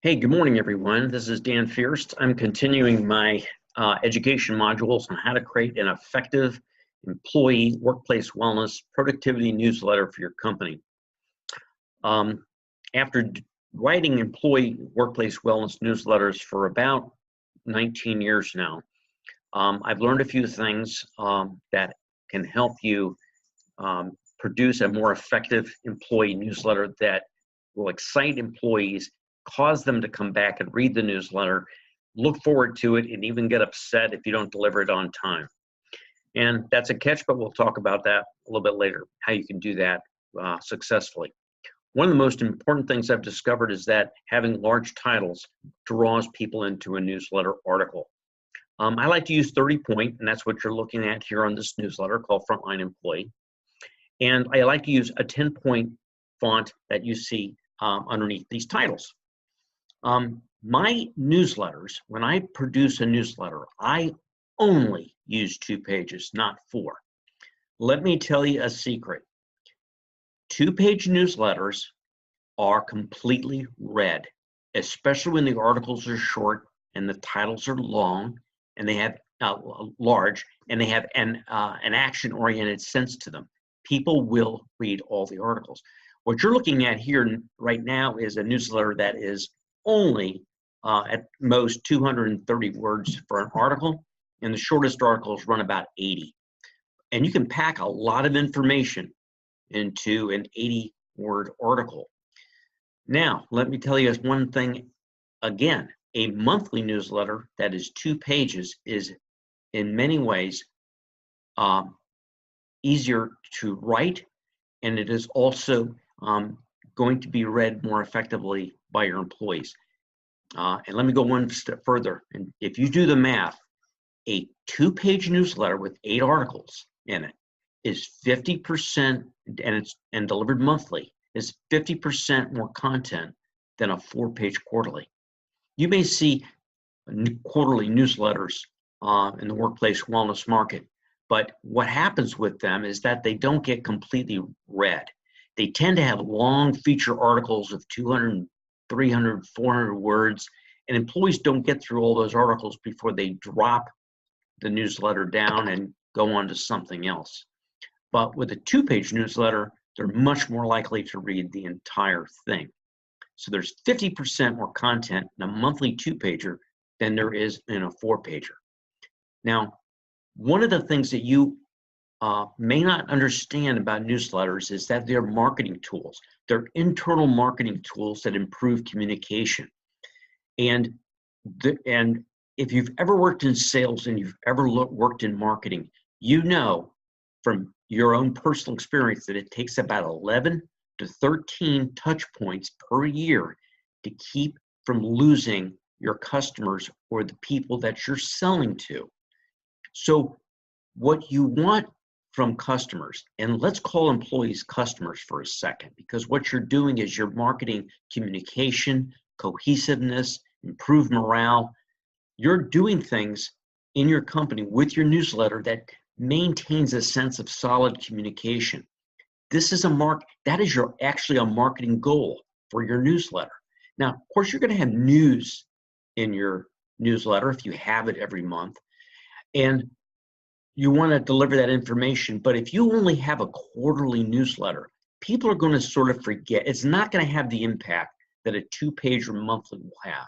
Hey, good morning, everyone. This is Dan Fierst. I'm continuing my education modules on how to create an effective employee workplace wellness productivity newsletter for your company. After writing employee workplace wellness newsletters for about 19 years now, I've learned a few things that can help you produce a more effective employee newsletter that will excite employees, cause them to come back and read the newsletter, look forward to it, and even get upset if you don't deliver it on time. And that's a catch, but we'll talk about that a little bit later, how you can do that successfully. One of the most important things I've discovered is that having large titles draws people into a newsletter article. I like to use 30 point, and that's what you're looking at here on this newsletter called Frontline Employee. And I like to use a 10-point font that you see underneath these titles. My newsletters, when I produce a newsletter, I only use 2 pages, not 4. Let me tell you a secret. 2-page newsletters are completely read, especially when the articles are short and the titles are long and they have large and they have an action-oriented sense to them. People will read all the articles. What you're looking at here right now is a newsletter that is only at most 230 words for an article, and the shortest articles run about 80. And you can pack a lot of information into an 80-word article. Now, let me tell you one thing again. A monthly newsletter that is 2 pages is in many ways easier to write, and it is also going to be read more effectively by your employees. And let me go one step further. And if you do the math, a 2-page newsletter with 8 articles in it is 50%, and delivered monthly, is 50% more content than a 4-page quarterly. You may see quarterly newsletters in the workplace wellness market, but what happens with them is that they don't get completely read. They tend to have long feature articles of 200, 300, 400 words, and employees don't get through all those articles before they drop the newsletter down and go on to something else. But with a 2-page newsletter, they're much more likely to read the entire thing. So there's 50% more content in a monthly 2-pager than there is in a 4-pager. Now, one of the things that you may not understand about newsletters is that they're marketing tools. They're internal marketing tools that improve communication. And if you've ever worked in sales and you've ever worked in marketing, you know from your own personal experience that it takes about 11 to 13 touch points per year to keep from losing your customers or the people that you're selling to. So what you want from customers, and let's call employees customers for a second, because what you're doing is you're marketing communication, cohesiveness, improved morale. You're doing things in your company with your newsletter that maintains a sense of solid communication. This is that is actually a marketing goal for your newsletter. Now, of course, you're going to have news in your newsletter if you have it every month, and you want to deliver that information. But if you only have a quarterly newsletter, people are going to sort of forget. It's not going to have the impact that a 2-page or monthly will have.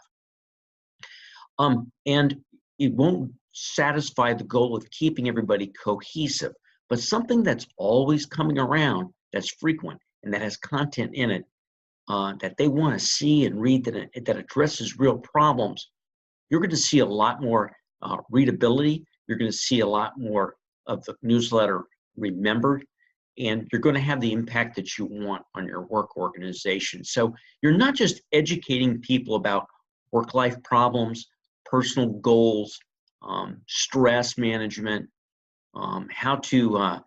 And it won't satisfy the goal of keeping everybody cohesive. But something that's always coming around, that's frequent, and that has content in it that they want to see and read, that addresses real problems, you're going to see a lot more readability. You're going to see a lot more of the newsletter remembered, and you're going to have the impact that you want on your work organization. So you're not just educating people about work-life problems, personal goals, stress management, how to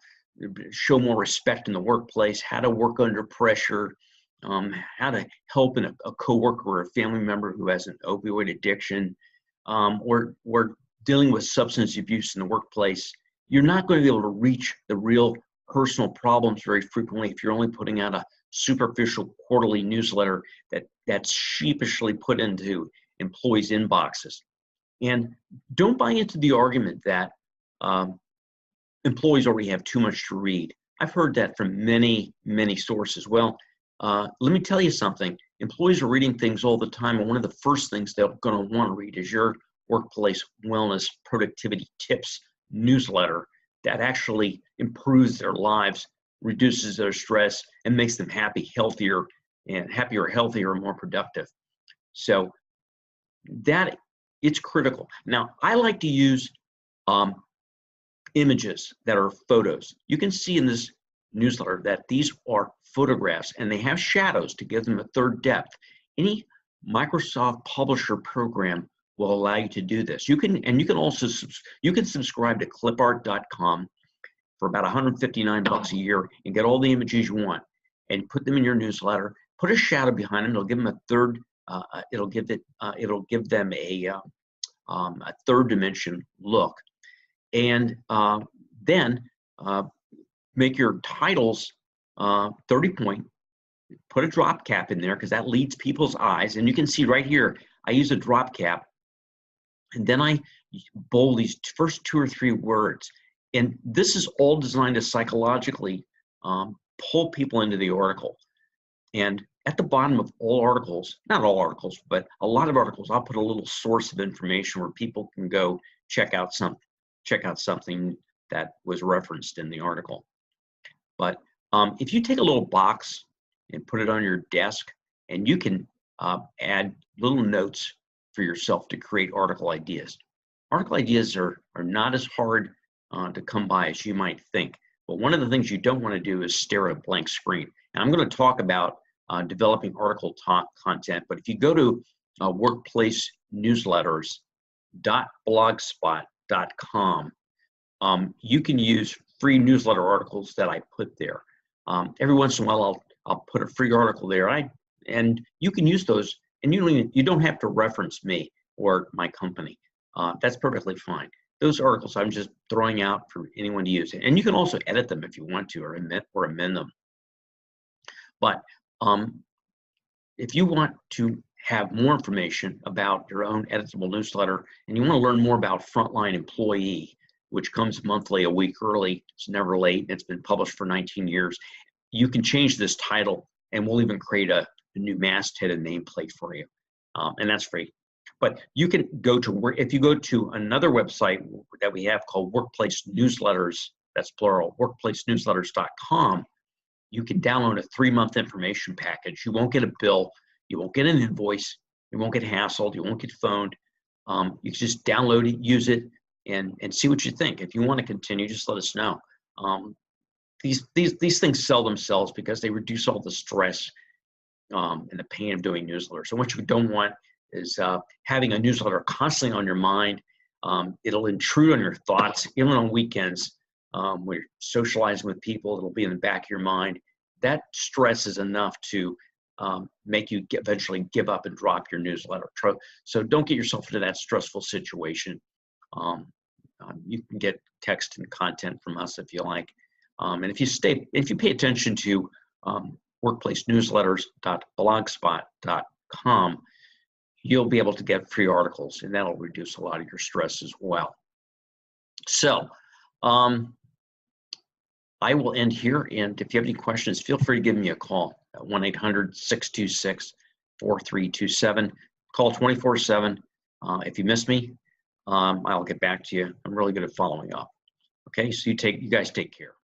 show more respect in the workplace, how to work under pressure, how to help a coworker or a family member who has an opioid addiction, or dealing with substance abuse in the workplace. You're not going to be able to reach the real personal problems very frequently if you're only putting out a superficial quarterly newsletter that's sheepishly put into employees' inboxes. And don't buy into the argument that employees already have too much to read. I've heard that from many, many sources. Well, let me tell you something. Employees are reading things all the time, and one of the first things they're going to want to read is your workplace wellness productivity tips newsletter that actually improves their lives, reduces their stress, and makes them healthier, healthier, and more productive. So that it's critical. Now, I like to use images that are photos. You can see in this newsletter that these are photographs, and they have shadows to give them a third depth. Any Microsoft Publisher program will allow you to do this. You can also subscribe to clipart.com for about $159 a year and get all the images you want and put them in your newsletter. Put a shadow behind them. It'll give them a third. It'll give them a third dimension look, and then make your titles 30 point. Put a drop cap in there because that leads people's eyes, and you can see right here. I use a drop cap, and then I bold these first 2 or 3 words. And this is all designed to psychologically pull people into the article. And at the bottom of all articles, not all articles, but a lot of articles, I'll put a little source of information where people can go check out something that was referenced in the article. But if you take a little box and put it on your desk, and you can add little notes for yourself to create article ideas. Article ideas are not as hard to come by as you might think. But one of the things you don't want to do is stare at a blank screen. And I'm going to talk about developing article content, but if you go to workplacenewsletters.blogspot.com, you can use free newsletter articles that I put there. Every once in a while, I'll put a free article there, and you can use those, and you don't have to reference me or my company. That's perfectly fine. Those articles I'm just throwing out for anyone to use, and you can also edit them if you want to, or amend them. But if you want to have more information about your own editable newsletter, and you want to learn more about Frontline Employee, which comes monthly, a week early, it's never late, and it's been published for 19 years, you can change this title, and we'll even create a new masthead and nameplate for you, and that's free. But you can go to, if you go to another website that we have called Workplace Newsletters, that's plural, workplacenewsletters.com, you can download a 3-month information package. You won't get a bill, you won't get an invoice, you won't get hassled, you won't get phoned. You can just download it, use it, and see what you think. If you want to continue, just let us know. These things sell themselves because they reduce all the stress and the pain of doing newsletters. And what you don't want is having a newsletter constantly on your mind. It'll intrude on your thoughts, even on weekends when you're socializing with people. It'll be in the back of your mind. That stress is enough to make you eventually give up and drop your newsletter. So don't get yourself into that stressful situation. You can get text and content from us if you like. And if you pay attention to workplacenewsletters.blogspot.com, you'll be able to get free articles, and that'll reduce a lot of your stress as well. So I will end here, and if you have any questions, feel free to give me a call at 1-800-626-4327. Call 24/7. If you miss me, I'll get back to you. I'm really good at following up. Okay, so you guys take care.